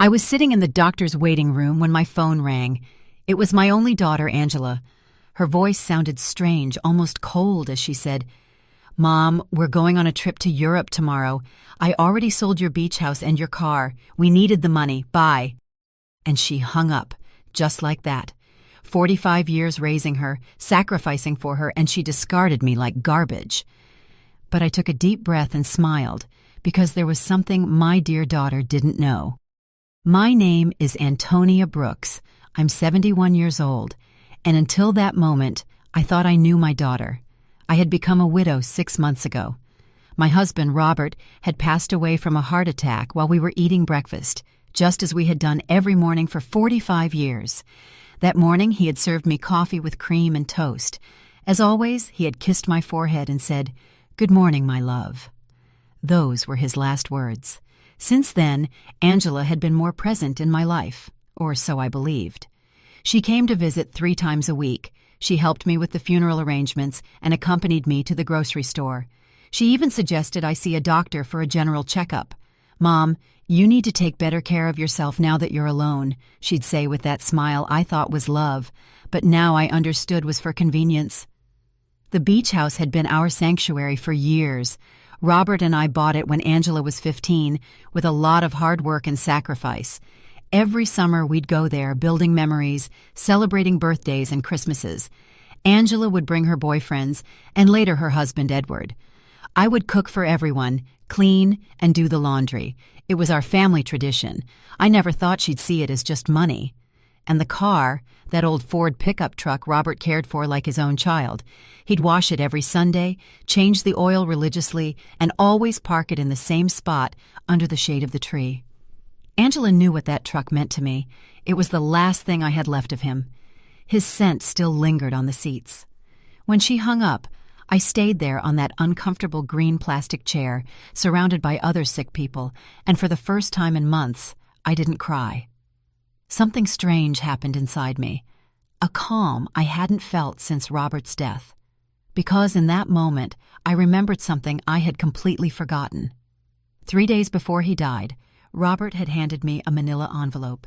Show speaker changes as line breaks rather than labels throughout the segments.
I was sitting in the doctor's waiting room when my phone rang. It was my only daughter, Angela. Her voice sounded strange, almost cold, as she said, "Mom, we're going on a trip to Europe tomorrow. I already sold your beach house and your car. We needed the money. Bye." And she hung up, just like that. 45 years raising her, sacrificing for her, and she discarded me like garbage. But I took a deep breath and smiled, because there was something my dear daughter didn't know. My name is Antonia Brooks. I'm 71 years old, and until that moment, I thought I knew my daughter. I had become a widow 6 months ago. My husband, Robert, had passed away from a heart attack while we were eating breakfast, just as we had done every morning for 45 years. That morning, he had served me coffee with cream and toast. As always, he had kissed my forehead and said, "Good morning, my love." Those were his last words. Since then, Angela had been more present in my life, or so I believed. She came to visit 3 times a week. She helped me with the funeral arrangements and accompanied me to the grocery store. She even suggested I see a doctor for a general checkup. "Mom, you need to take better care of yourself now that you're alone," she'd say with that smile I thought was love, but now I understood was for convenience. The beach house had been our sanctuary for years. Robert and I bought it when Angela was 15, with a lot of hard work and sacrifice. Every summer we'd go there, building memories, celebrating birthdays and Christmases. Angela would bring her boyfriends, and later her husband, Edward. I would cook for everyone, clean, and do the laundry. It was our family tradition. I never thought she'd see it as just money. And the car, that old Ford pickup truck Robert cared for like his own child. He'd wash it every Sunday, change the oil religiously, and always park it in the same spot under the shade of the tree. Angela knew what that truck meant to me. It was the last thing I had left of him. His scent still lingered on the seats. When she hung up, I stayed there on that uncomfortable green plastic chair, surrounded by other sick people, and for the first time in months, I didn't cry. Something strange happened inside me, a calm I hadn't felt since Robert's death, because in that moment I remembered something I had completely forgotten. 3 days before he died, Robert had handed me a manila envelope.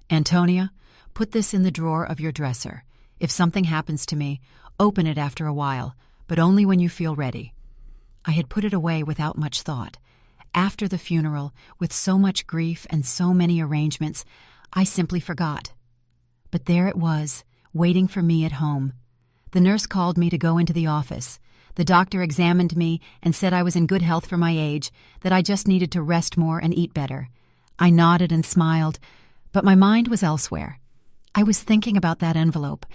"Antonia, put this in the drawer of your dresser. If something happens to me, open it after a while, but only when you feel ready." I had put it away without much thought. After the funeral, with so much grief and so many arrangements, I simply forgot. But there it was, waiting for me at home. The nurse called me to go into the office. The doctor examined me and said I was in good health for my age, that I just needed to rest more and eat better. I nodded and smiled, but my mind was elsewhere. I was thinking about that envelope,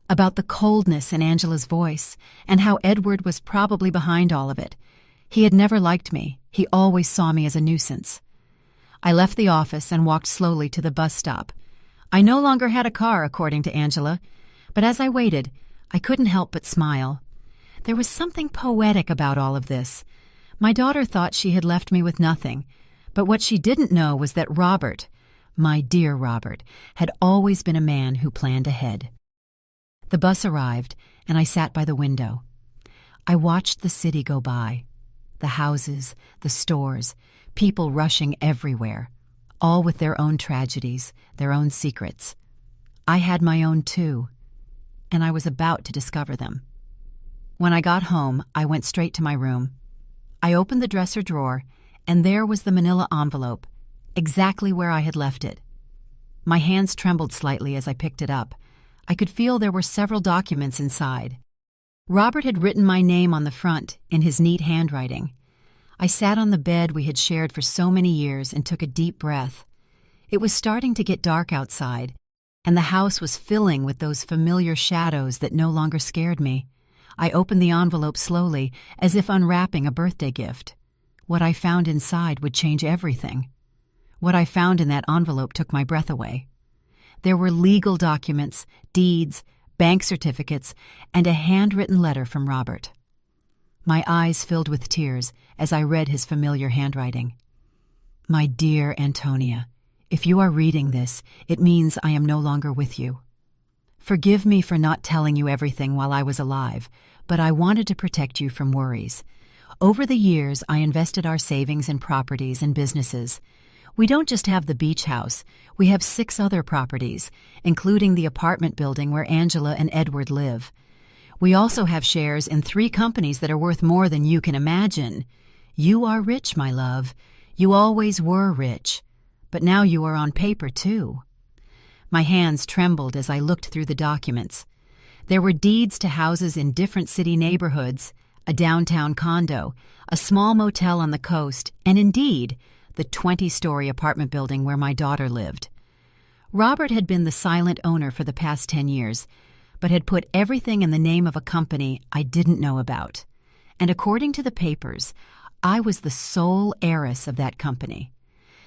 about the coldness in Angela's voice, and how Edward was probably behind all of it. He had never liked me. He always saw me as a nuisance. I left the office and walked slowly to the bus stop. I no longer had a car, according to Angela, but as I waited, I couldn't help but smile. There was something poetic about all of this. My daughter thought she had left me with nothing, but what she didn't know was that Robert, my dear Robert, had always been a man who planned ahead. The bus arrived, and I sat by the window. I watched the city go by. The houses, the stores, people rushing everywhere, all with their own tragedies, their own secrets. I had my own too, and I was about to discover them. When I got home, I went straight to my room. I opened the dresser drawer, and there was the manila envelope, exactly where I had left it. My hands trembled slightly as I picked it up. I could feel there were several documents inside. Robert had written my name on the front in his neat handwriting. I sat on the bed we had shared for so many years and took a deep breath. It was starting to get dark outside, and the house was filling with those familiar shadows that no longer scared me. I opened the envelope slowly, as if unwrapping a birthday gift. What I found inside would change everything. What I found in that envelope took my breath away. There were legal documents, deeds, bank certificates, and a handwritten letter from Robert. My eyes filled with tears as I read his familiar handwriting. "My dear Antonia, if you are reading this, it means I am no longer with you. Forgive me for not telling you everything while I was alive, but I wanted to protect you from worries. Over the years, I invested our savings in properties and businesses. We don't just have the beach house, we have 6 other properties, including the apartment building where Angela and Edward live. We also have shares in 3 companies that are worth more than you can imagine. You are rich, my love. You always were rich. But now you are on paper, too. My hands trembled as I looked through the documents. There were deeds to houses in different city neighborhoods, a downtown condo, a small motel on the coast, and indeed, the 20-story apartment building where my daughter lived. Robert had been the silent owner for the past 10 years, but had put everything in the name of a company I didn't know about. And according to the papers, I was the sole heiress of that company.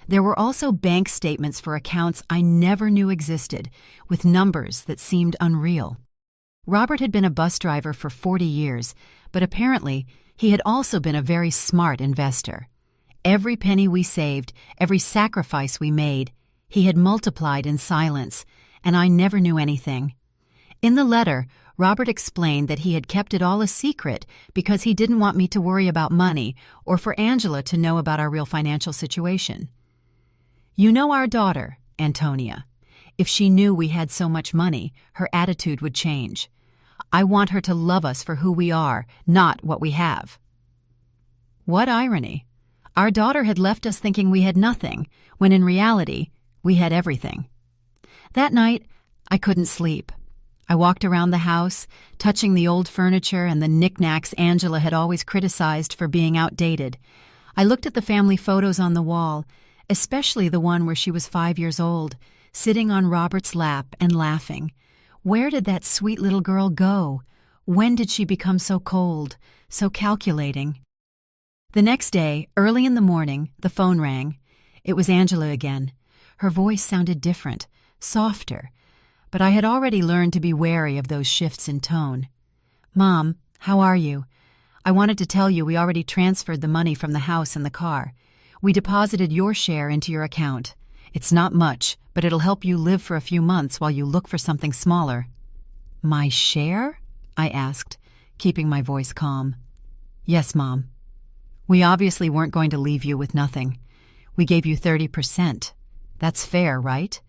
There were also bank statements for accounts I never knew existed, with numbers that seemed unreal. Robert had been a bus driver for 40 years, but apparently he had also been a very smart investor. Every penny we saved, every sacrifice we made, he had multiplied in silence, and I never knew anything. In the letter, Robert explained that he had kept it all a secret because he didn't want me to worry about money or for Angela to know about our real financial situation. You know our daughter, Antonia. If she knew we had so much money, her attitude would change. I want her to love us for who we are, not what we have. What irony. Our daughter had left us thinking we had nothing, when in reality, we had everything. That night, I couldn't sleep. I walked around the house, touching the old furniture and the knickknacks Angela had always criticized for being outdated. I looked at the family photos on the wall, especially the one where she was 5 years old, sitting on Robert's lap and laughing. Where did that sweet little girl go? When did she become so cold, so calculating? The next day, early in the morning, the phone rang. It was Angela again. Her voice sounded different, softer, but I had already learned to be wary of those shifts in tone. Mom, how are you? I wanted to tell you we already transferred the money from the house and the car. We deposited your share into your account. It's not much, but it'll help you live for a few months while you look for something smaller. My share? I asked, keeping my voice calm. Yes, Mom. We obviously weren't going to leave you with nothing. We gave you 30%. That's fair, right?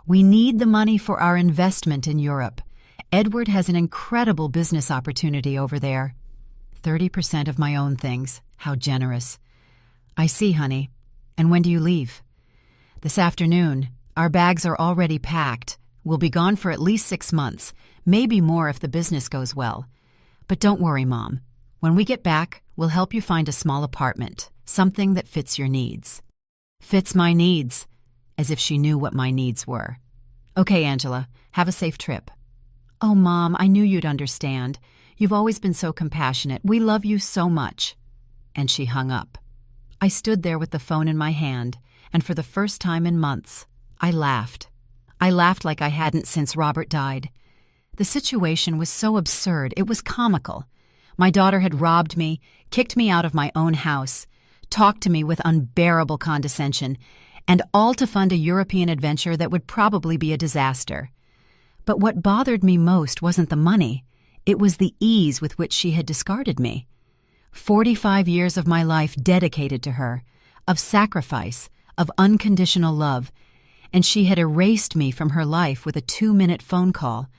We need the money for our investment in Europe. Edward has an incredible business opportunity over there. 30% of my own things. How generous. I see, honey. And when do you leave? This afternoon. Our bags are already packed. We'll be gone for at least 6 months, maybe more if the business goes well. But don't worry, Mom. When we get back, we'll help you find a small apartment, something that fits your needs. Fits my needs. As if she knew what my needs were. Okay, Angela, have a safe trip. Oh, Mom, I knew you'd understand. You've always been so compassionate. We love you so much. And she hung up. I stood there with the phone in my hand, and for the first time in months, I laughed. I laughed like I hadn't since Robert died. The situation was so absurd, it was comical. My daughter had robbed me, kicked me out of my own house, talked to me with unbearable condescension, and all to fund a European adventure that would probably be a disaster. But what bothered me most wasn't the money. It was the ease with which she had discarded me. 45 years of my life dedicated to her, of sacrifice, of unconditional love, and she had erased me from her life with a 2-minute phone call.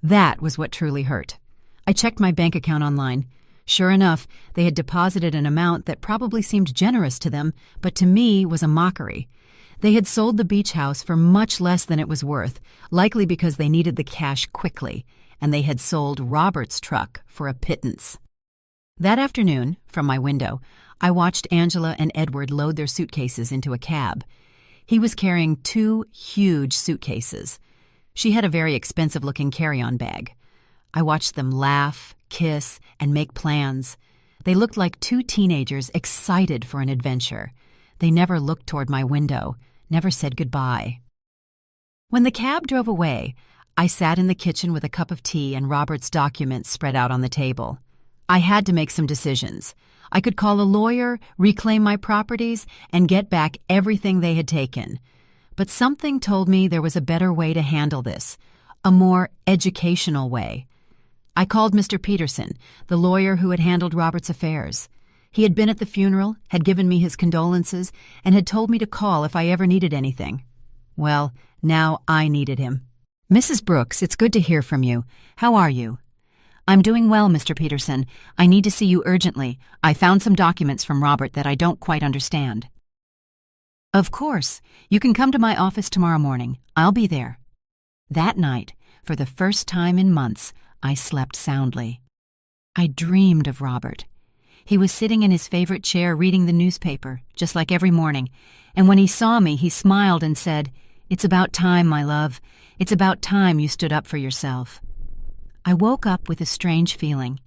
That was what truly hurt. I checked my bank account online. Sure enough, they had deposited an amount that probably seemed generous to them, but to me was a mockery. They had sold the beach house for much less than it was worth, likely because they needed the cash quickly, and they had sold Robert's truck for a pittance. That afternoon, from my window, I watched Angela and Edward load their suitcases into a cab. He was carrying 2 huge suitcases. She had a very expensive-looking carry-on bag. I watched them laugh, kiss, and make plans. They looked like 2 teenagers excited for an adventure. They never looked toward my window, never said goodbye. When the cab drove away, I sat in the kitchen with a cup of tea and Robert's documents spread out on the table. I had to make some decisions. I could call a lawyer, reclaim my properties, and get back everything they had taken. But something told me there was a better way to handle this, a more educational way. I called Mr. Peterson, the lawyer who had handled Robert's affairs. He had been at the funeral, had given me his condolences, and had told me to call if I ever needed anything. Well, now I needed him. "Mrs. Brooks, it's good to hear from you. How are you?" "I'm doing well, Mr. Peterson. I need to see you urgently. I found some documents from Robert that I don't quite understand." "Of course. You can come to my office tomorrow morning. I'll be there." That night, for the first time in months, I slept soundly. I dreamed of Robert. He was sitting in his favorite chair reading the newspaper, just like every morning, and when he saw me, he smiled and said, "It's about time, my love. It's about time you stood up for yourself." I woke up with a strange feeling.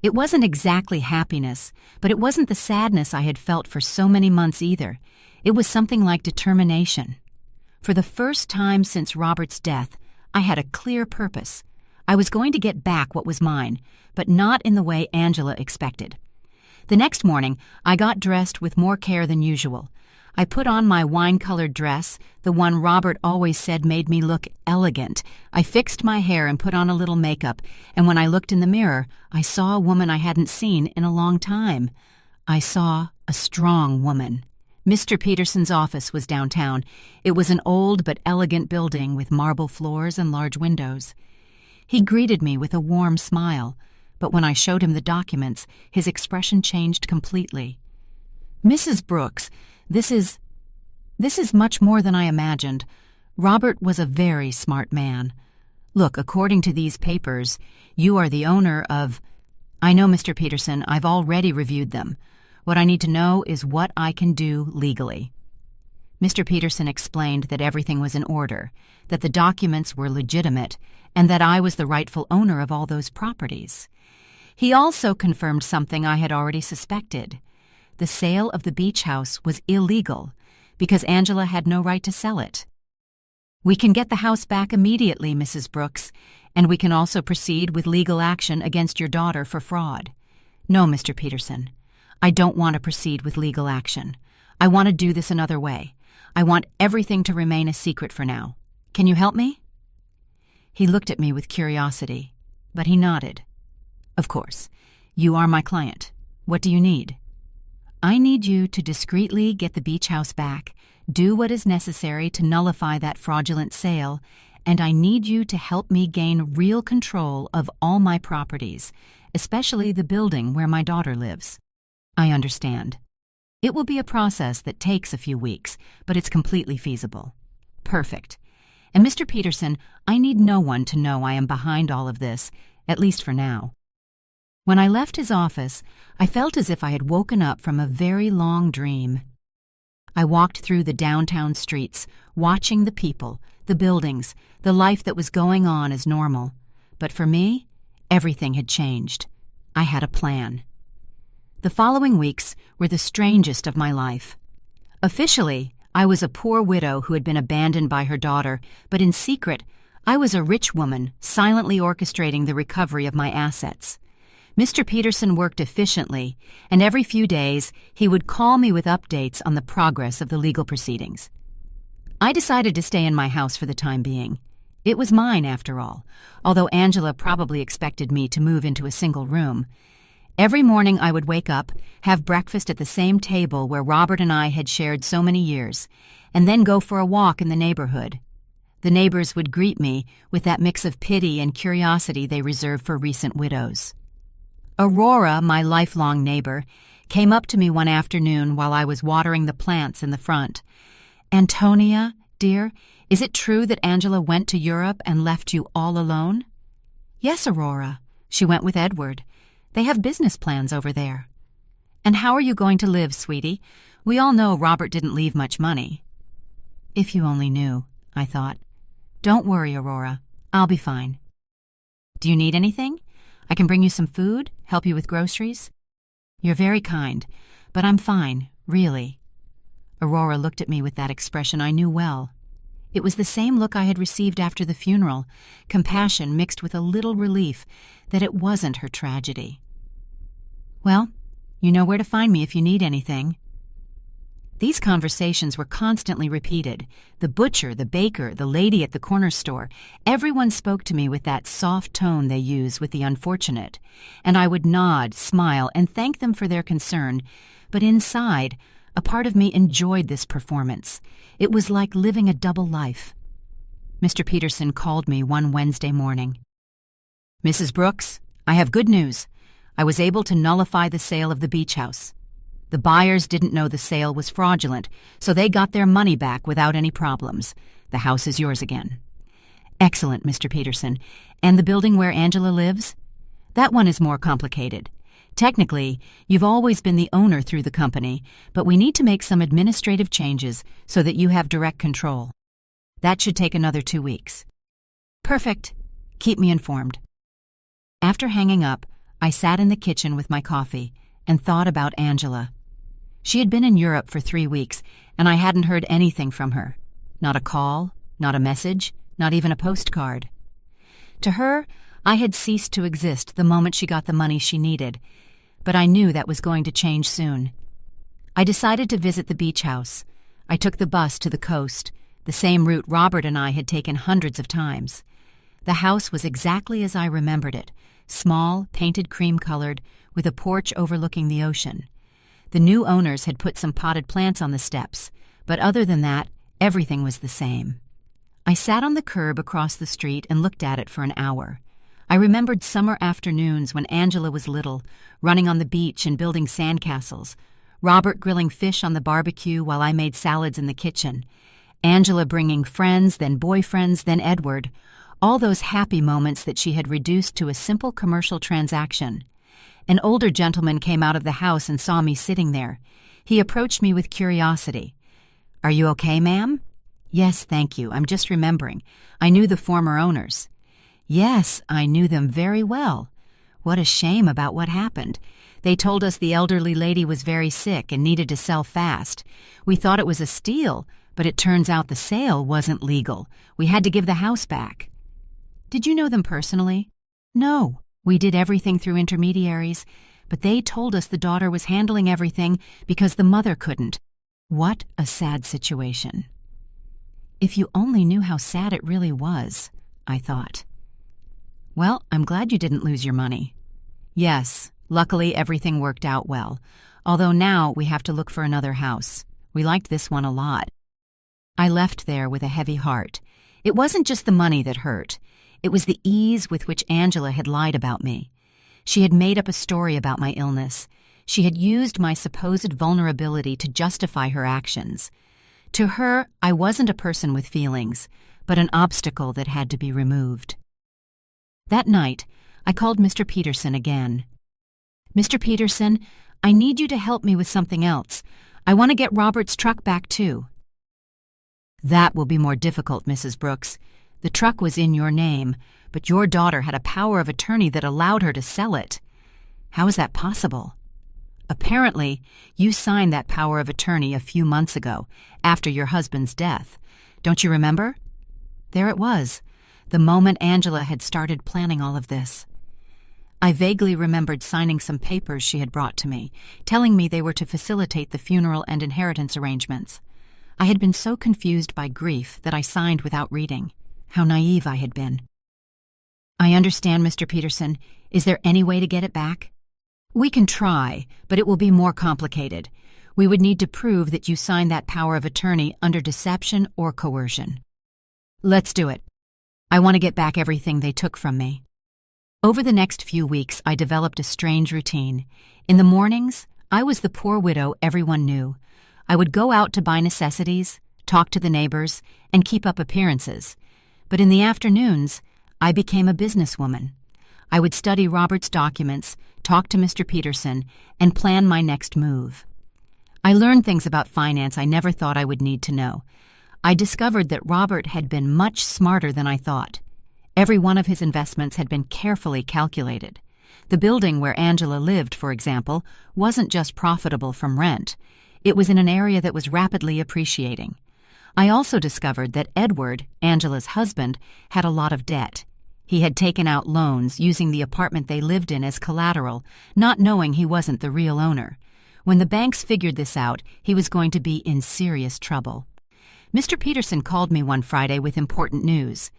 It wasn't exactly happiness, but it wasn't the sadness I had felt for so many months either. It was something like determination. For the first time since Robert's death, I had a clear purpose. I was going to get back what was mine, but not in the way Angela expected. The next morning, I got dressed with more care than usual. I put on my wine-colored dress, the one Robert always said made me look elegant. I fixed my hair and put on a little makeup, and when I looked in the mirror, I saw a woman I hadn't seen in a long time. I saw a strong woman. Mr. Peterson's office was downtown. It was an old but elegant building with marble floors and large windows. He greeted me with a warm smile, but when I showed him the documents, his expression changed completely. "Mrs. Brooks, This is much more than I imagined. Robert was a very smart man. Look, according to these papers, you are the owner of—" "I know, Mr. Peterson. I've already reviewed them. What I need to know is what I can do legally." Mr. Peterson explained that everything was in order, that the documents were legitimate, and that I was the rightful owner of all those properties. He also confirmed something I had already suspected. The sale of the beach house was illegal because Angela had no right to sell it. "We can get the house back immediately, Mrs. Brooks, and we can also proceed with legal action against your daughter for fraud." "No, Mr. Peterson. I don't want to proceed with legal action. I want to do this another way. I want everything to remain a secret for now. Can you help me?" He looked at me with curiosity, but he nodded. "Of course. You are my client. What do you need?" "I need you to discreetly get the beach house back, do what is necessary to nullify that fraudulent sale, and I need you to help me gain real control of all my properties, especially the building where my daughter lives." "I understand. It will be a process that takes a few weeks, but it's completely feasible." "Perfect. And Mr. Peterson, I need no one to know I am behind all of this, at least for now." When I left his office, I felt as if I had woken up from a very long dream. I walked through the downtown streets, watching the people, the buildings, the life that was going on as normal. But for me, everything had changed. I had a plan. The following weeks were the strangest of my life. Officially, I was a poor widow who had been abandoned by her daughter, but in secret, I was a rich woman silently orchestrating the recovery of my assets. Mr. Peterson worked efficiently, and every few days he would call me with updates on the progress of the legal proceedings. I decided to stay in my house for the time being. It was mine, after all, although Angela probably expected me to move into a single room. Every morning I would wake up, have breakfast at the same table where Robert and I had shared so many years, and then go for a walk in the neighborhood. The neighbors would greet me with that mix of pity and curiosity they reserve for recent widows. Aurora, my lifelong neighbor, came up to me one afternoon while I was watering the plants in the front. "Antonia, dear, is it true that Angela went to Europe and left you all alone?" "Yes, Aurora. She went with Edward. They have business plans over there." "And how are you going to live, sweetie? We all know Robert didn't leave much money." "If you only knew," I thought. "Don't worry, Aurora. I'll be fine." "Do you need anything? I can bring you some food, help you with groceries?" "You're very kind, but I'm fine, really." Aurora looked at me with that expression I knew well. It was the same look I had received after the funeral, compassion mixed with a little relief that it wasn't her tragedy. "Well, you know where to find me if you need anything." These conversations were constantly repeated. The butcher, the baker, the lady at the corner store, everyone spoke to me with that soft tone they use with the unfortunate, and I would nod, smile, and thank them for their concern, but inside, a part of me enjoyed this performance. It was like living a double life. Mr. Peterson called me one Wednesday morning. "Mrs. Brooks, I have good news. I was able to nullify the sale of the beach house. The buyers didn't know the sale was fraudulent, so they got their money back without any problems. The house is yours again." "Excellent, Mr. Peterson. And the building where Angela lives?" "That one is more complicated. Technically, you've always been the owner through the company, but we need to make some administrative changes so that you have direct control. That should take another 2 weeks." "Perfect. Keep me informed." After hanging up, I sat in the kitchen with my coffee and thought about Angela. She had been in Europe for 3 weeks, and I hadn't heard anything from her. Not a call, not a message, not even a postcard. To her, I had ceased to exist the moment she got the money she needed, but I knew that was going to change soon. I decided to visit the beach house. I took the bus to the coast, the same route Robert and I had taken hundreds of times. The house was exactly as I remembered it, small, painted cream-colored, with a porch overlooking the ocean. The new owners had put some potted plants on the steps, but other than that, everything was the same. I sat on the curb across the street and looked at it for an hour. I remembered summer afternoons when Angela was little, running on the beach and building sandcastles, Robert grilling fish on the barbecue while I made salads in the kitchen, Angela bringing friends, then boyfriends, then Edward, all those happy moments that she had reduced to a simple commercial transaction. An older gentleman came out of the house and saw me sitting there. He approached me with curiosity. "Are you okay, ma'am?" "Yes, thank you. I'm just remembering. I knew the former owners." "Yes, I knew them very well. What a shame about what happened. They told us the elderly lady was very sick and needed to sell fast. We thought it was a steal, but it turns out the sale wasn't legal. We had to give the house back." "Did you know them personally?" "No. We did everything through intermediaries, but they told us the daughter was handling everything because the mother couldn't." What a sad situation. If you only knew how sad it really was, I thought. "Well, I'm glad you didn't lose your money." "Yes, luckily everything worked out well, although now we have to look for another house. We liked this one a lot." I left there with a heavy heart. It wasn't just the money that hurt. It was the ease with which Angela had lied about me. She had made up a story about my illness. She had used my supposed vulnerability to justify her actions. To her, I wasn't a person with feelings, but an obstacle that had to be removed. That night, I called Mr. Peterson again. "Mr. Peterson, I need you to help me with something else. I want to get Robert's truck back too." "That will be more difficult, Mrs. Brooks. The truck was in your name, but your daughter had a power of attorney that allowed her to sell it. How is that possible?" "Apparently, you signed that power of attorney a few months ago, after your husband's death. Don't you remember?" There it was, the moment Angela had started planning all of this. I vaguely remembered signing some papers she had brought to me, telling me they were to facilitate the funeral and inheritance arrangements. I had been so confused by grief that I signed without reading. How naive I had been. "I understand, Mr. Peterson. Is there any way to get it back?" "We can try, but it will be more complicated. We would need to prove that you signed that power of attorney under deception or coercion." "Let's do it. I want to get back everything they took from me." Over the next few weeks, I developed a strange routine. In the mornings, I was the poor widow everyone knew. I would go out to buy necessities, talk to the neighbors, and keep up appearances. But in the afternoons, I became a businesswoman. I would study Robert's documents, talk to Mr. Peterson, and plan my next move. I learned things about finance I never thought I would need to know. I discovered that Robert had been much smarter than I thought. Every one of his investments had been carefully calculated. The building where Angela lived, for example, wasn't just profitable from rent. It was in an area that was rapidly appreciating. I also discovered that Edward, Angela's husband, had a lot of debt. He had taken out loans using the apartment they lived in as collateral, not knowing he wasn't the real owner. When the banks figured this out, he was going to be in serious trouble. Mr. Peterson called me one Friday with important news.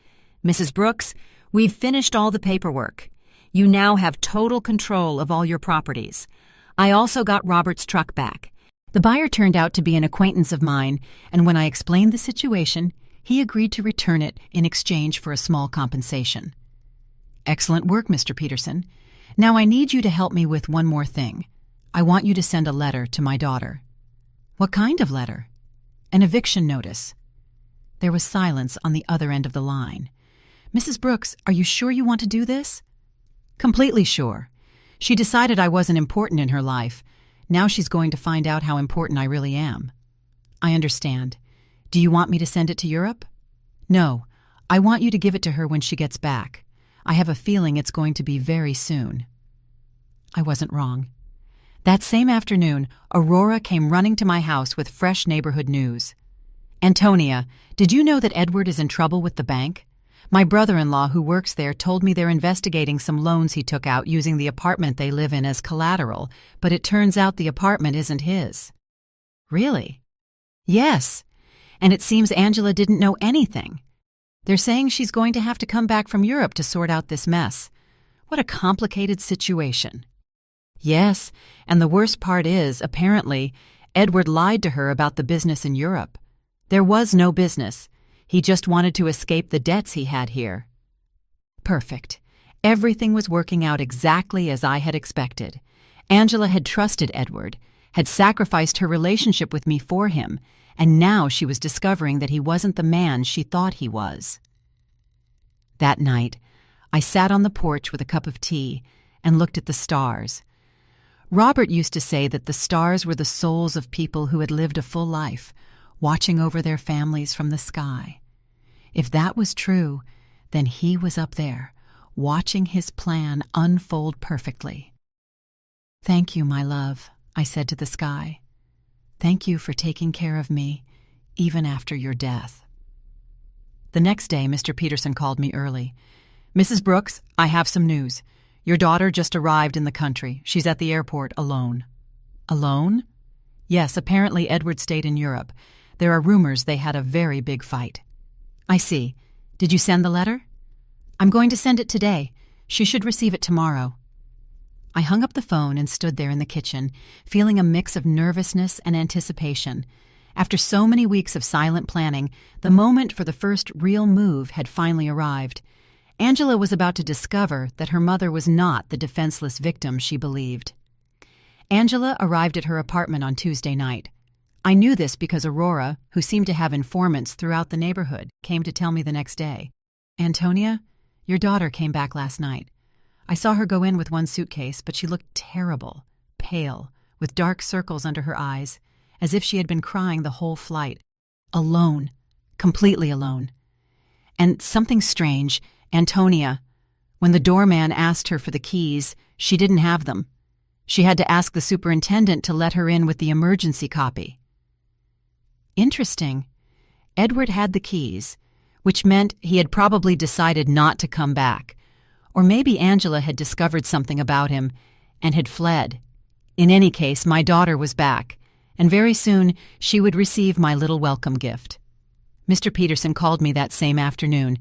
"Mrs. Brooks, we've finished all the paperwork. You now have total control of all your properties. I also got Robert's truck back." The buyer turned out to be an acquaintance of mine, and when I explained the situation, he agreed to return it in exchange for a small compensation. "Excellent work, Mr. Peterson. Now I need you to help me with one more thing. I want you to send a letter to my daughter." "What kind of letter?" "An eviction notice." There was silence on the other end of the line. "Mrs. Brooks, are you sure you want to do this?" "Completely sure. She decided I wasn't important in her life. Now she's going to find out how important I really am." "I understand. Do you want me to send it to Europe?" "No. I want you to give it to her when she gets back. I have a feeling it's going to be very soon." I wasn't wrong. That same afternoon, Aurora came running to my house with fresh neighborhood news. "Antonia, did you know that Edward is in trouble with the bank? My brother-in-law who works there told me they're investigating some loans he took out using the apartment they live in as collateral, but it turns out the apartment isn't his." "Really?" "Yes. And it seems Angela didn't know anything. They're saying she's going to have to come back from Europe to sort out this mess. What a complicated situation." "Yes, and the worst part is, apparently, Edward lied to her about the business in Europe. There was no business. He just wanted to escape the debts he had here." Perfect. Everything was working out exactly as I had expected. Angela had trusted Edward, had sacrificed her relationship with me for him, and now she was discovering that he wasn't the man she thought he was. That night, I sat on the porch with a cup of tea and looked at the stars. Robert used to say that the stars were the souls of people who had lived a full life, watching over their families from the sky. If that was true, then he was up there, watching his plan unfold perfectly. "Thank you, my love," I said to the sky. "Thank you for taking care of me, even after your death." The next day, Mr. Peterson called me early. "Mrs. Brooks, I have some news. Your daughter just arrived in the country. She's at the airport alone." "Alone?" "Yes, apparently Edward stayed in Europe. There are rumors they had a very big fight." "I see. Did you send the letter?" "I'm going to send it today. She should receive it tomorrow." I hung up the phone and stood there in the kitchen, feeling a mix of nervousness and anticipation. After so many weeks of silent planning, the moment for the first real move had finally arrived. Angela was about to discover that her mother was not the defenseless victim she believed. Angela arrived at her apartment on Tuesday night. I knew this because Aurora, who seemed to have informants throughout the neighborhood, came to tell me the next day. "Antonia, your daughter came back last night. I saw her go in with one suitcase, but she looked terrible, pale, with dark circles under her eyes, as if she had been crying the whole flight. Alone, completely alone. And something strange, Antonia, when the doorman asked her for the keys, she didn't have them. She had to ask the superintendent to let her in with the emergency copy." Interesting. Edward had the keys, which meant he had probably decided not to come back. Or maybe Angela had discovered something about him and had fled. In any case, my daughter was back, and very soon she would receive my little welcome gift. Mr. Peterson called me that same afternoon.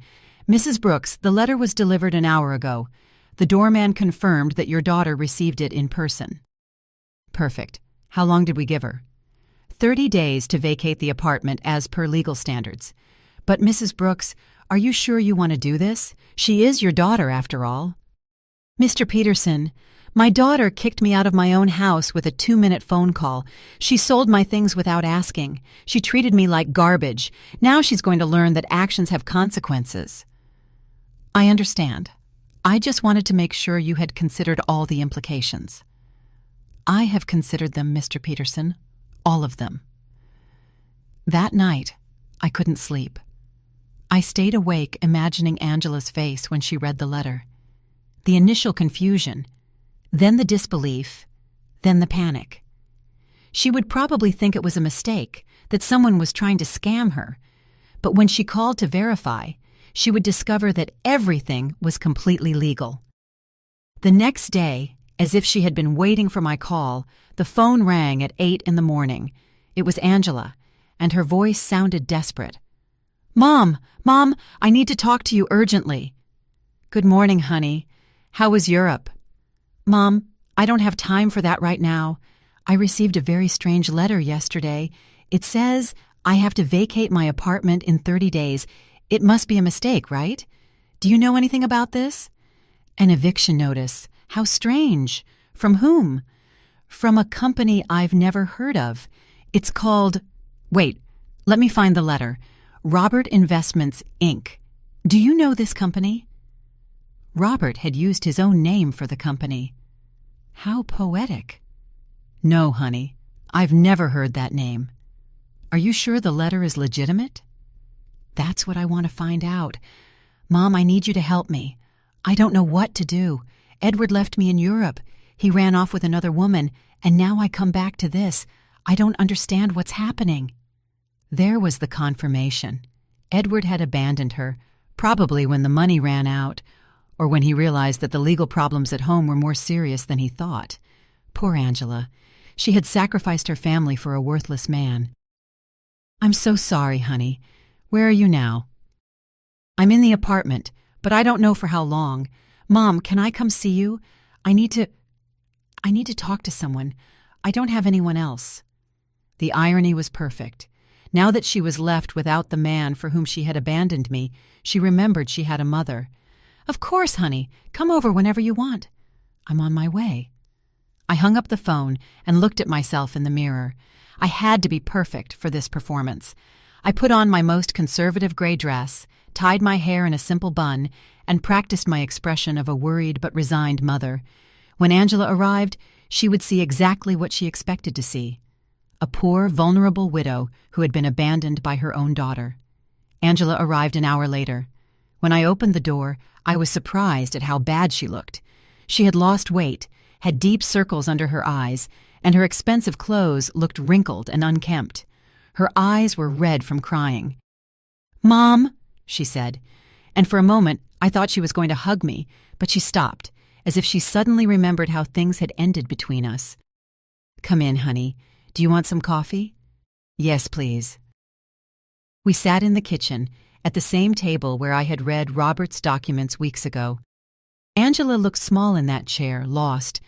"Mrs. Brooks, the letter was delivered an hour ago. The doorman confirmed that your daughter received it in person." "Perfect. How long did we give her?" 30 days to vacate the apartment as per legal standards. "But Mrs. Brooks, are you sure you want to do this? She is your daughter, after all." "Mr. Peterson, my daughter kicked me out of my own house with a 2-minute phone call. She sold my things without asking. She treated me like garbage. Now she's going to learn that actions have consequences." "I understand. I just wanted to make sure you had considered all the implications." "I have considered them, Mr. Peterson. All of them." That night, I couldn't sleep. I stayed awake imagining Angela's face when she read the letter. The initial confusion, then the disbelief, then the panic. She would probably think it was a mistake, that someone was trying to scam her. But when she called to verify, she would discover that everything was completely legal. The next day, As if she had been waiting for my call, the phone rang at 8 in the morning. It was Angela, and her voice sounded desperate. "Mom, I need to talk to you urgently." "Good morning, honey. How was Europe?" "Mom, I don't have time for that right now. I received a very strange letter yesterday. It says I have to vacate my apartment in 30 days. It must be a mistake, right? Do you know anything about this?" "An eviction notice. How strange. From whom?" "From a company I've never heard of. It's called— Wait, let me find the letter. Robert Investments, Inc. Do you know this company?" Robert had used his own name for the company. How poetic. "No, honey, I've never heard that name." "Are you sure the letter is legitimate?" "That's what I want to find out. Mom, I need you to help me. I don't know what to do. Edward left me in Europe. He ran off with another woman, and now I come back to this. I don't understand what's happening." There was the confirmation. Edward had abandoned her, probably when the money ran out, or when he realized that the legal problems at home were more serious than he thought. Poor Angela. She had sacrificed her family for a worthless man. "I'm so sorry, honey. Where are you now?" "I'm in the apartment, but I don't know for how long. Mom, can I come see you? I need to talk to someone. I don't have anyone else." The irony was perfect. Now that she was left without the man for whom she had abandoned me, she remembered she had a mother. "Of course, honey. Come over whenever you want." "I'm on my way." I hung up the phone and looked at myself in the mirror. I had to be perfect for this performance. I put on my most conservative gray dress, tied my hair in a simple bun, and practiced my expression of a worried but resigned mother. When Angela arrived, she would see exactly what she expected to see: a poor, vulnerable widow who had been abandoned by her own daughter. Angela arrived an hour later. When I opened the door, I was surprised at how bad she looked. She had lost weight, had deep circles under her eyes, and her expensive clothes looked wrinkled and unkempt. Her eyes were red from crying. "Mom," she said, and for a moment I thought she was going to hug me, but she stopped, as if she suddenly remembered how things had ended between us. "Come in, honey. Do you want some coffee?" "Yes, please." We sat in the kitchen, at the same table where I had read Robert's documents weeks ago. Angela looked small in that chair, lost,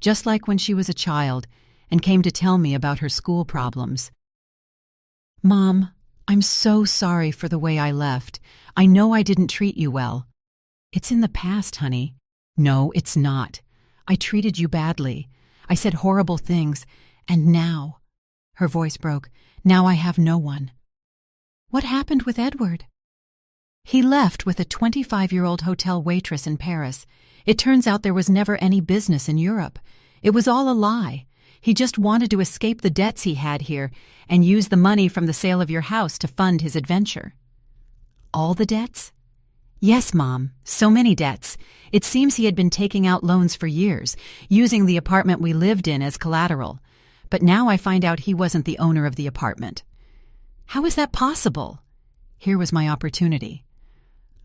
just like when she was a child, and came to tell me about her school problems. "Mom, I'm so sorry for the way I left. I know I didn't treat you well." "It's in the past, honey." "No, it's not. I treated you badly. I said horrible things, and now—" her voice broke— "now I have no one." "What happened with Edward?" "He left with a 25-year-old hotel waitress in Paris. It turns out there was never any business in Europe. It was all a lie. He just wanted to escape the debts he had here and use the money from the sale of your house to fund his adventure." "All the debts?" "Yes, Mom, so many debts. It seems he had been taking out loans for years, using the apartment we lived in as collateral. But now I find out he wasn't the owner of the apartment." "How is that possible?" Here was my opportunity.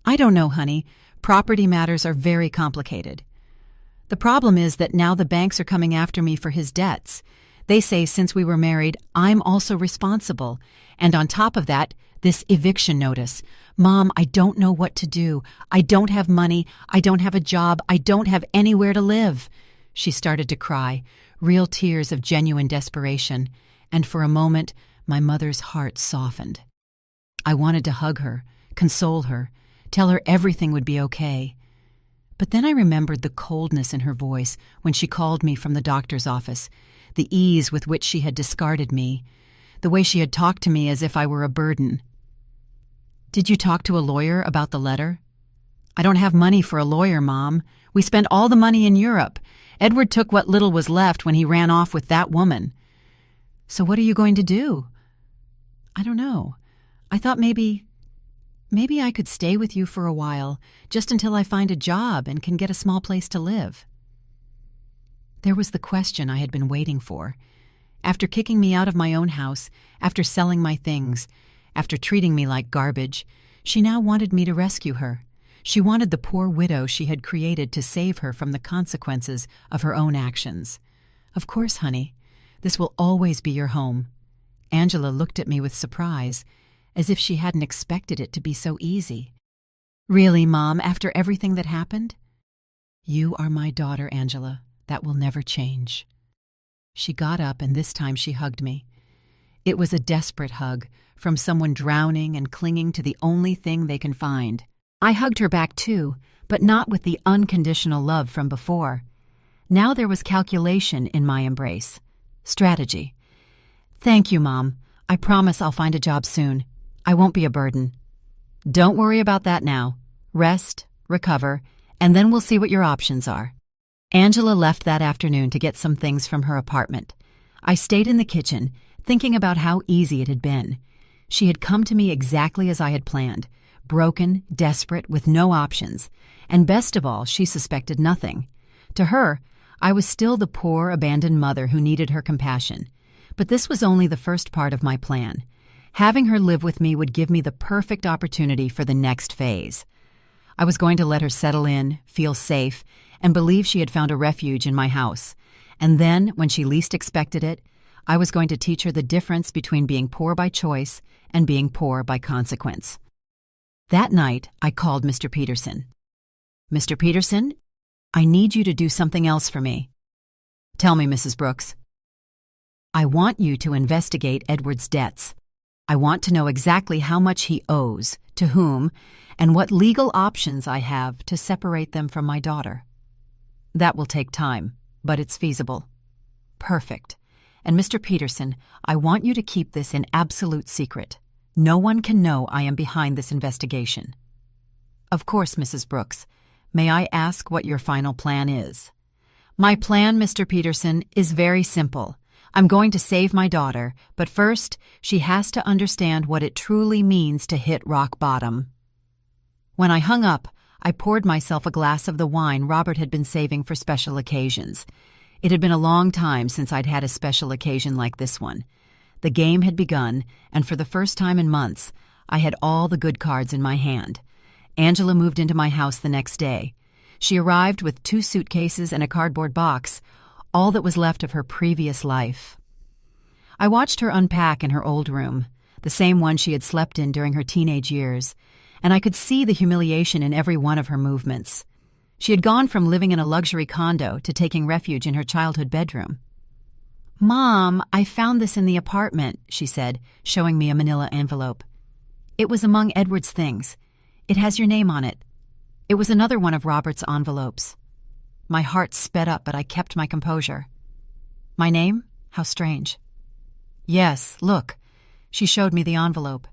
"I don't know, honey. Property matters are very complicated. The problem is that now the banks are coming after me for his debts. They say since we were married, I'm also responsible. And on top of that, this eviction notice. Mom, I don't know what to do. I don't have money. I don't have a job. I don't have anywhere to live." She started to cry, real tears of genuine desperation, and for a moment, my mother's heart softened. I wanted to hug her, console her, tell her everything would be okay. But then I remembered the coldness in her voice when she called me from the doctor's office, the ease with which she had discarded me, the way she had talked to me as if I were a burden. "Did you talk to a lawyer about the letter?" "I don't have money for a lawyer, Mom. We spent all the money in Europe. Edward took what little was left when he ran off with that woman." "So what are you going to do?" "I don't know. I thought maybe I could stay with you for a while, just until I find a job and can get a small place to live." There was the question I had been waiting for. After kicking me out of my own house, after selling my things, after treating me like garbage, she now wanted me to rescue her. She wanted the poor widow she had created to save her from the consequences of her own actions. "Of course, honey. This will always be your home." Angela looked at me with surprise, as if she hadn't expected it to be so easy. "Really, Mom, after everything that happened?" "You are my daughter, Angela. That will never change." She got up, and this time she hugged me. It was a desperate hug, from someone drowning and clinging to the only thing they can find. I hugged her back too, but not with the unconditional love from before. Now there was calculation in my embrace. Strategy. "Thank you, Mom. I promise I'll find a job soon. I won't be a burden." "Don't worry about that now. Rest, recover, and then we'll see what your options are." Angela left that afternoon to get some things from her apartment. I stayed in the kitchen, thinking about how easy it had been. She had come to me exactly as I had planned, broken, desperate, with no options, and best of all, she suspected nothing. To her, I was still the poor, abandoned mother who needed her compassion. But this was only the first part of my plan. Having her live with me would give me the perfect opportunity for the next phase. I was going to let her settle in, feel safe, and believe she had found a refuge in my house. And then, when she least expected it, I was going to teach her the difference between being poor by choice and being poor by consequence. That night, I called Mr. Peterson. "Mr. Peterson, I need you to do something else for me." "Tell me, Mrs. Brooks." "I want you to investigate Edward's debts. I want to know exactly how much he owes, to whom, and what legal options I have to separate them from my daughter." "That will take time, but it's feasible." "Perfect. And Mr. Peterson, I want you to keep this in absolute secret. No one can know I am behind this investigation." "Of course, Mrs. Brooks. May I ask what your final plan is?" "My plan, Mr. Peterson, is very simple. I'm going to save my daughter, but first, she has to understand what it truly means to hit rock bottom." When I hung up, I poured myself a glass of the wine Robert had been saving for special occasions. It had been a long time since I'd had a special occasion like this one. The game had begun, and for the first time in months, I had all the good cards in my hand. Angela moved into my house the next day. She arrived with 2 suitcases and a cardboard box, all that was left of her previous life. I watched her unpack in her old room, the same one she had slept in during her teenage years, and I could see the humiliation in every one of her movements. She had gone from living in a luxury condo to taking refuge in her childhood bedroom. "Mom, I found this in the apartment," she said, showing me a manila envelope. "It was among Edward's things. It has your name on it." It was another one of Robert's envelopes. My heart sped up, but I kept my composure. "My name? How strange." "Yes, look." She showed me the envelope.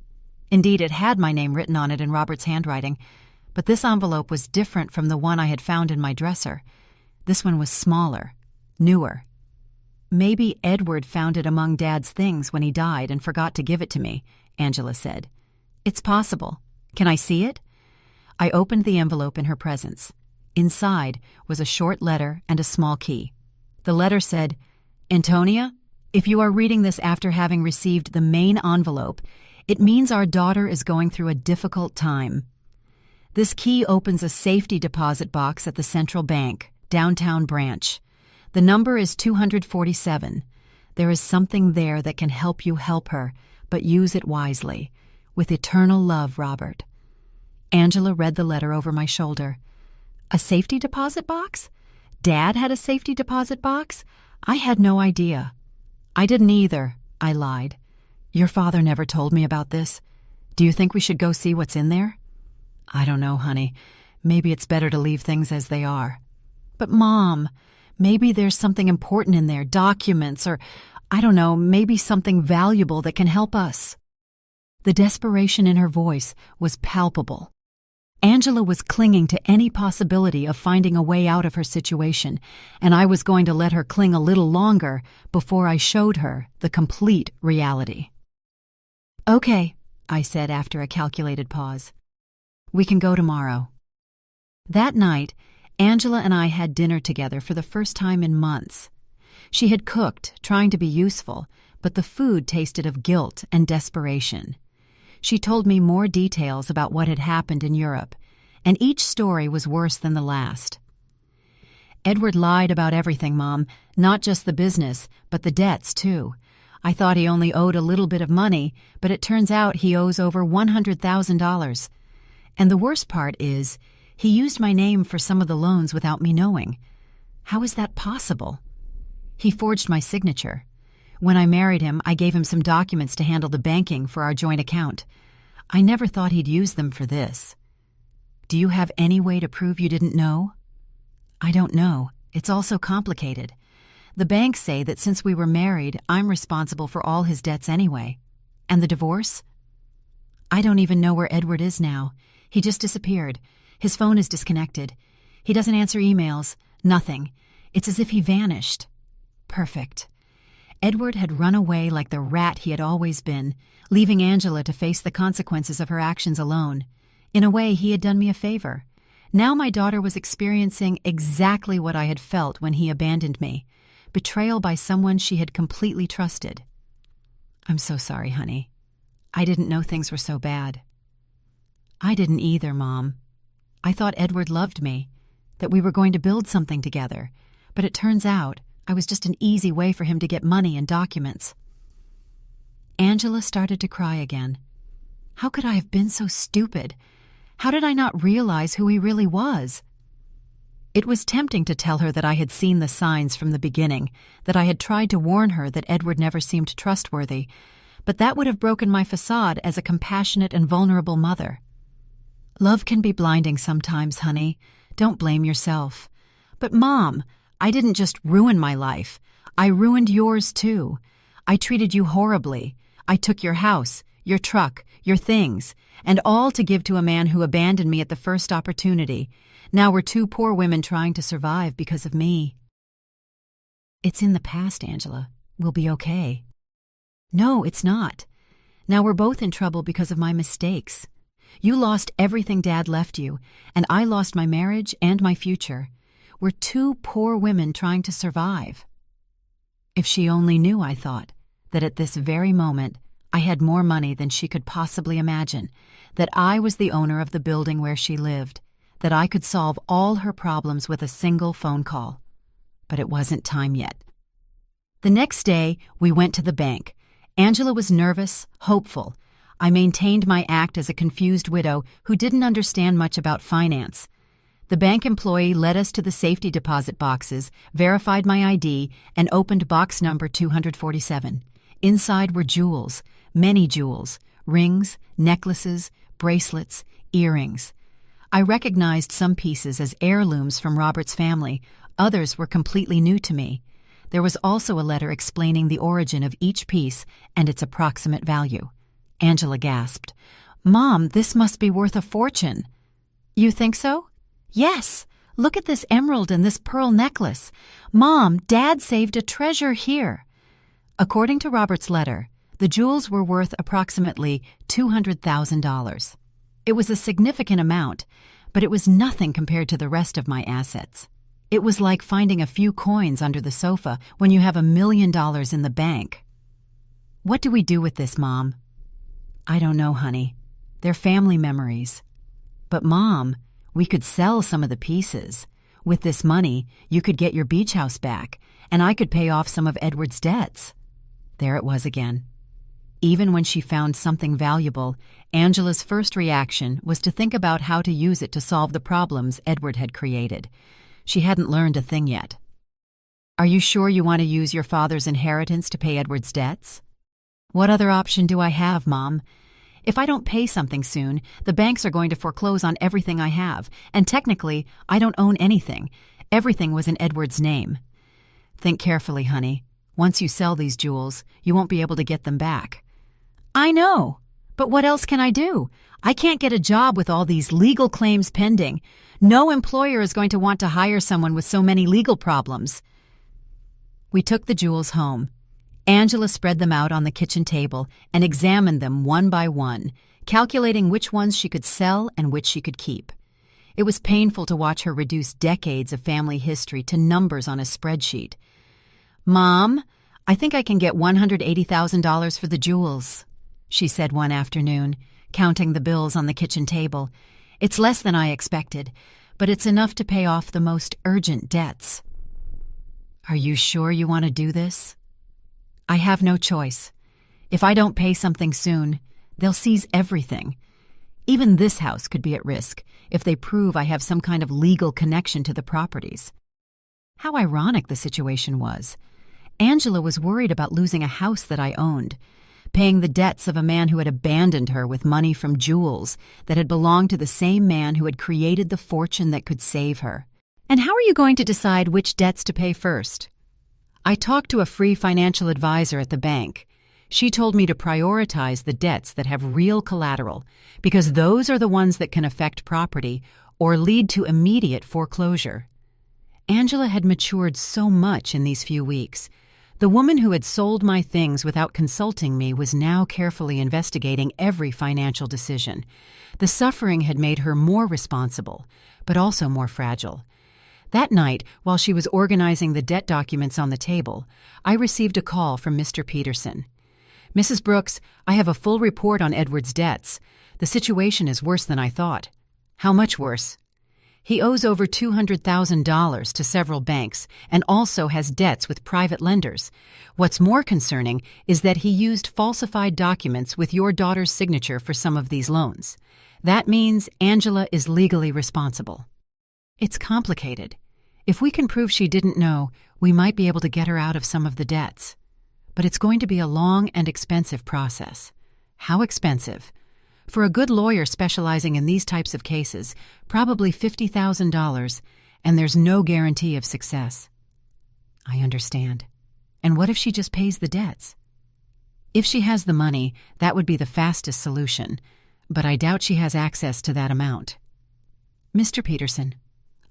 Indeed, it had my name written on it in Robert's handwriting, but this envelope was different from the one I had found in my dresser. This one was smaller, newer. "Maybe Edward found it among Dad's things when he died and forgot to give it to me," Angela said. "It's possible. Can I see it?" I opened the envelope in her presence. Inside was a short letter and a small key. The letter said, "Antonia, if you are reading this after having received the main envelope, it means our daughter is going through a difficult time. This key opens a safety deposit box at the Central Bank, downtown branch. The number is 247. There is something there that can help you help her, but use it wisely. With eternal love, Robert." Angela read the letter over my shoulder. A safety deposit box? Dad had a safety deposit box? I had no idea. "I didn't either," I lied. "Your father never told me about this. Do you think we should go see what's in there?" "I don't know, honey. Maybe it's better to leave things as they are." "But, Mom, maybe there's something important in there, documents, or, I don't know, maybe something valuable that can help us." The desperation in her voice was palpable. Angela was clinging to any possibility of finding a way out of her situation, and I was going to let her cling a little longer before I showed her the complete reality. "Okay," I said after a calculated pause. "We can go tomorrow." That night, Angela and I had dinner together for the first time in months. She had cooked, trying to be useful, but the food tasted of guilt and desperation. She told me more details about what had happened in Europe, and each story was worse than the last. Edward lied about everything, Mom, not just the business, but the debts, too. I thought he only owed a little bit of money, but it turns out he owes over $100,000. And the worst part is, he used my name for some of the loans without me knowing. How is that possible? He forged my signature. When I married him, I gave him some documents to handle the banking for our joint account. I never thought he'd use them for this. Do you have any way to prove you didn't know? I don't know. It's all so complicated. The banks say that since we were married, I'm responsible for all his debts anyway. And the divorce? I don't even know where Edward is now. He just disappeared. His phone is disconnected. He doesn't answer emails. Nothing. It's as if he vanished. Perfect. Edward had run away like the rat he had always been, leaving Angela to face the consequences of her actions alone. In a way, he had done me a favor. Now my daughter was experiencing exactly what I had felt when he abandoned me. Betrayal by someone she had completely trusted. I'm so sorry, honey. I didn't know things were so bad. I didn't either, Mom. I thought Edward loved me, that we were going to build something together, but it turns out I was just an easy way for him to get money and documents. Angela started to cry again. How could I have been so stupid? How did I not realize who he really was? It was tempting to tell her that I had seen the signs from the beginning, that I had tried to warn her that Edward never seemed trustworthy, but that would have broken my facade as a compassionate and vulnerable mother. Love can be blinding sometimes, honey. Don't blame yourself. But Mom, I didn't just ruin my life. I ruined yours too. I treated you horribly. I took your house, your truck, your things, and all to give to a man who abandoned me at the first opportunity. Now we're two poor women trying to survive because of me. It's in the past, Angela. We'll be okay. No, it's not. Now we're both in trouble because of my mistakes. You lost everything Dad left you, and I lost my marriage and my future. We're two poor women trying to survive. If she only knew, I thought, that at this very moment I had more money than she could possibly imagine, that I was the owner of the building where she lived, that I could solve all her problems with a single phone call. But it wasn't time yet. The next day, we went to the bank. Angela was nervous, hopeful. I maintained my act as a confused widow who didn't understand much about finance. The bank employee led us to the safety deposit boxes, verified my ID, and opened box number 247. Inside were jewels, many jewels, rings, necklaces, bracelets, earrings. I recognized some pieces as heirlooms from Robert's family. Others were completely new to me. There was also a letter explaining the origin of each piece and its approximate value. Angela gasped. Mom, this must be worth a fortune. You think so? Yes. Look at this emerald and this pearl necklace. Mom, Dad saved a treasure here. According to Robert's letter, the jewels were worth approximately $200,000. It was a significant amount, but it was nothing compared to the rest of my assets. It was like finding a few coins under the sofa when you have $1 million in the bank. What do we do with this, Mom? I don't know, honey. They're family memories. But Mom, we could sell some of the pieces. With this money, you could get your beach house back, and I could pay off some of Edward's debts. There it was again. Even when she found something valuable, Angela's first reaction was to think about how to use it to solve the problems Edward had created. She hadn't learned a thing yet. Are you sure you want to use your father's inheritance to pay Edward's debts? What other option do I have, Mom? If I don't pay something soon, the banks are going to foreclose on everything I have, and technically, I don't own anything. Everything was in Edward's name. Think carefully, honey. Once you sell these jewels, you won't be able to get them back. I know, but what else can I do? I can't get a job with all these legal claims pending. No employer is going to want to hire someone with so many legal problems. We took the jewels home. Angela spread them out on the kitchen table and examined them one by one, calculating which ones she could sell and which she could keep. It was painful to watch her reduce decades of family history to numbers on a spreadsheet. Mom, I think I can get $180,000 for the jewels, she said one afternoon, counting the bills on the kitchen table. It's less than I expected, but it's enough to pay off the most urgent debts. Are you sure you want to do this? I have no choice. If I don't pay something soon, they'll seize everything. Even this house could be at risk if they prove I have some kind of legal connection to the properties. How ironic the situation was. Angela was worried about losing a house that I owned, paying the debts of a man who had abandoned her with money from jewels that had belonged to the same man who had created the fortune that could save her. And how are you going to decide which debts to pay first? I talked to a free financial advisor at the bank. She told me to prioritize the debts that have real collateral because those are the ones that can affect property or lead to immediate foreclosure. Angela had matured so much in these few weeks. The woman who had sold my things without consulting me was now carefully investigating every financial decision. The suffering had made her more responsible, but also more fragile. That night, while she was organizing the debt documents on the table, I received a call from Mr. Peterson. Mrs. Brooks, I have a full report on Edward's debts. The situation is worse than I thought. How much worse? He owes over $200,000 to several banks and also has debts with private lenders. What's more concerning is that he used falsified documents with your daughter's signature for some of these loans. That means Angela is legally responsible. It's complicated. If we can prove she didn't know, we might be able to get her out of some of the debts. But it's going to be a long and expensive process. How expensive? For a good lawyer specializing in these types of cases, probably $50,000, and there's no guarantee of success. I understand. And what if she just pays the debts? If she has the money, that would be the fastest solution, but I doubt she has access to that amount. Mr. Peterson,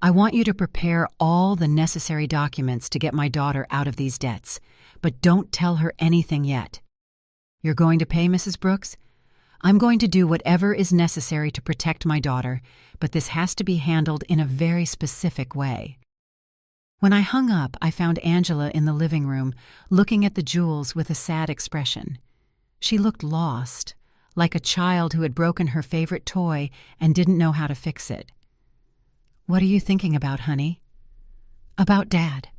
I want you to prepare all the necessary documents to get my daughter out of these debts, but don't tell her anything yet. You're going to pay, Mrs. Brooks? I'm going to do whatever is necessary to protect my daughter, but this has to be handled in a very specific way. When I hung up, I found Angela in the living room, looking at the jewels with a sad expression. She looked lost, like a child who had broken her favorite toy and didn't know how to fix it. What are you thinking about, honey? About Dad.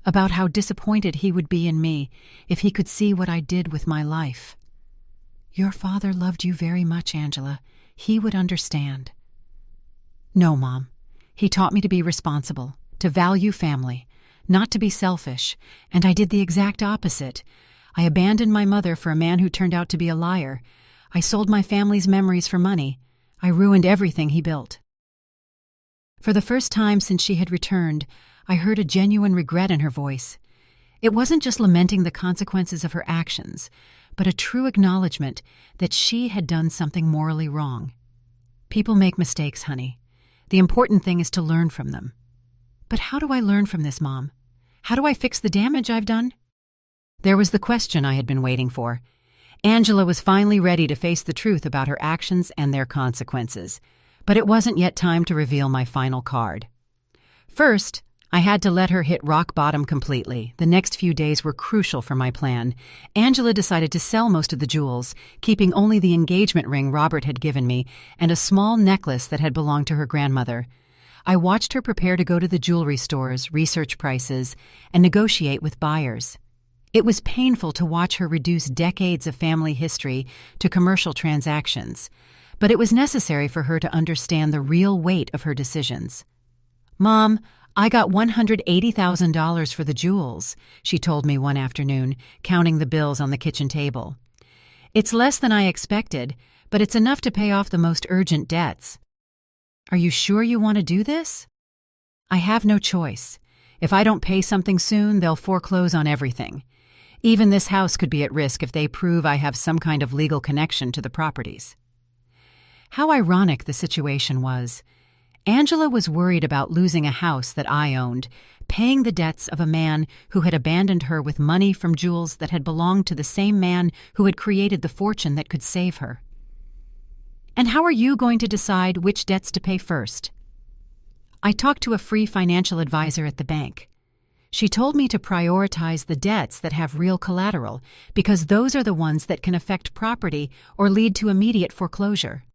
About how disappointed he would be in me if he could see what I did with my life. Your father loved you very much, Angela. He would understand. No, Mom. He taught me to be responsible, to value family, not to be selfish, and I did the exact opposite. I abandoned my mother for a man who turned out to be a liar. I sold my family's memories for money. I ruined everything he built. For the first time since she had returned, I heard a genuine regret in her voice. It wasn't just lamenting the consequences of her actions, but a true acknowledgement that she had done something morally wrong. People make mistakes, honey. The important thing is to learn from them. But how do I learn from this, Mom? How do I fix the damage I've done? There was the question I had been waiting for. Angela was finally ready to face the truth about her actions and their consequences. But it wasn't yet time to reveal my final card. First, I had to let her hit rock bottom completely. The next few days were crucial for my plan. Angela decided to sell most of the jewels, keeping only the engagement ring Robert had given me and a small necklace that had belonged to her grandmother. I watched her prepare to go to the jewelry stores, research prices, and negotiate with buyers. It was painful to watch her reduce decades of family history to commercial transactions, but it was necessary for her to understand the real weight of her decisions. Mom, I got $180,000 for the jewels, she told me one afternoon, counting the bills on the kitchen table. It's less than I expected, but it's enough to pay off the most urgent debts. Are you sure you want to do this? I have no choice. If I don't pay something soon, they'll foreclose on everything. Even this house could be at risk if they prove I have some kind of legal connection to the properties. How ironic the situation was. Angela was worried about losing a house that I owned, paying the debts of a man who had abandoned her with money from jewels that had belonged to the same man who had created the fortune that could save her. And how are you going to decide which debts to pay first? I talked to a free financial advisor at the bank. She told me to prioritize the debts that have real collateral because those are the ones that can affect property or lead to immediate foreclosure.